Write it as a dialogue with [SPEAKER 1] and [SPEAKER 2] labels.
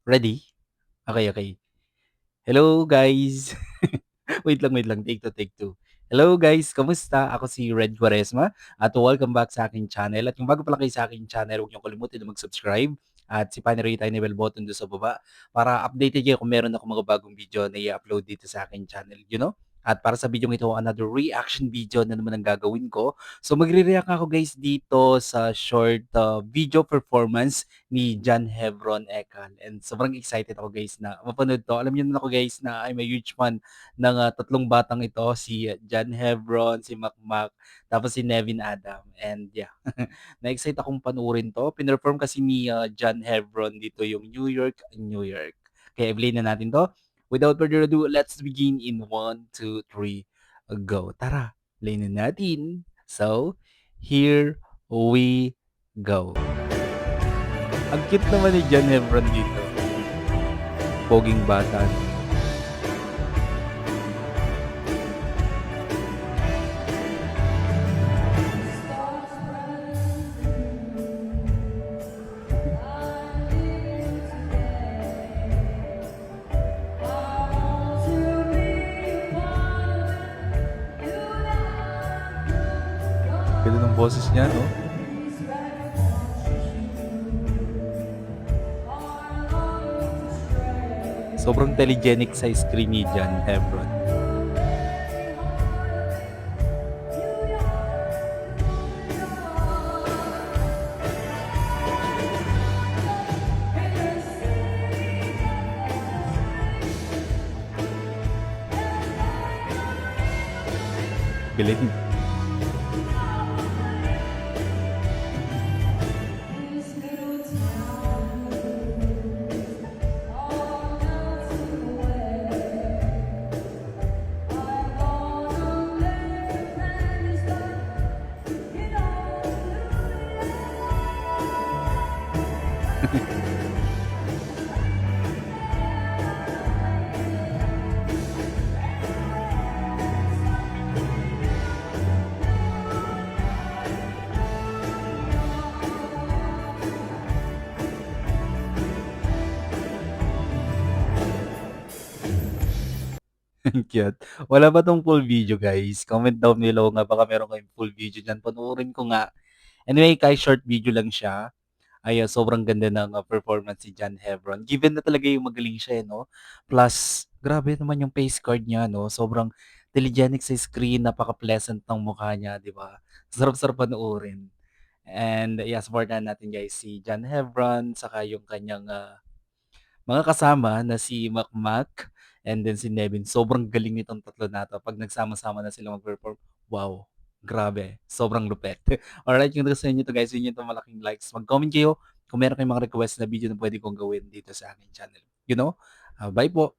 [SPEAKER 1] Ready? Okay, okay. Hello guys. Wait lang, take two, take two. Hello guys, kamusta? Ako si Red Quaresma at welcome back sa aking channel. At kung bago pa lang kayo sa aking channel, huwag niyong kalimutan na mag-subscribe at sipahin na rin tayo ng bell button doon sa baba para updated kayo kung meron ako mga bagong video na i-upload dito sa aking channel, you know? At para sa video ito, another reaction video na naman ang gagawin ko. So magre-react ako guys dito sa short video performance ni John Hebron Ekal. And sobrang excited ako guys na mapanood to. Alam niyo naman ako guys na I'm a huge fan ng tatlong batang ito, si John Hebron, si Makmak, tapos si Nevin Adam. And yeah, na-excite akong panoorin 'to. Pinerform kasi ni John Hebron dito yung New York, New York. Kaya i-play na natin 'to. Without further ado, let's begin in 1, 2, 3, go. Tara, play na natin. So, here we go. Ang cute naman ni John Hebron dito. Poging bata 'no. Ganda ng boses niya 'no. Sobrang telegenic sa screen ni John Hebron. Galing. Ang cute. Wala pa 'tong full video guys. Comment down below nga baka meron kayong full video diyan, panoorin ko nga. Anyway, kahit short video lang siya, ay sobrang ganda ng performance ni John Hebron. Given na talaga yung magaling siya, eh, 'no? Plus, grabe naman yung face card niya, 'no? Sobrang telegenic sa screen, napaka-pleasant ng mukha niya, 'di ba? Sarap-sarap panoorin. And yeah, supportahan natin guys si John Hebron saka yung kanyang mga kasama na si Makmak and then si Nevin. Sobrang galing nitong tatlo na 'to 'pag nagsama-sama na sila mag-perform. Wow, grabe, sobrang lupit. Alright, kung nagustuhan niyo 'to guys, hingi nyo malaking likes. Mag-comment kayo kung meron kayong mga request na video na puwede kong gawin dito sa aking channel. You know? Bye po.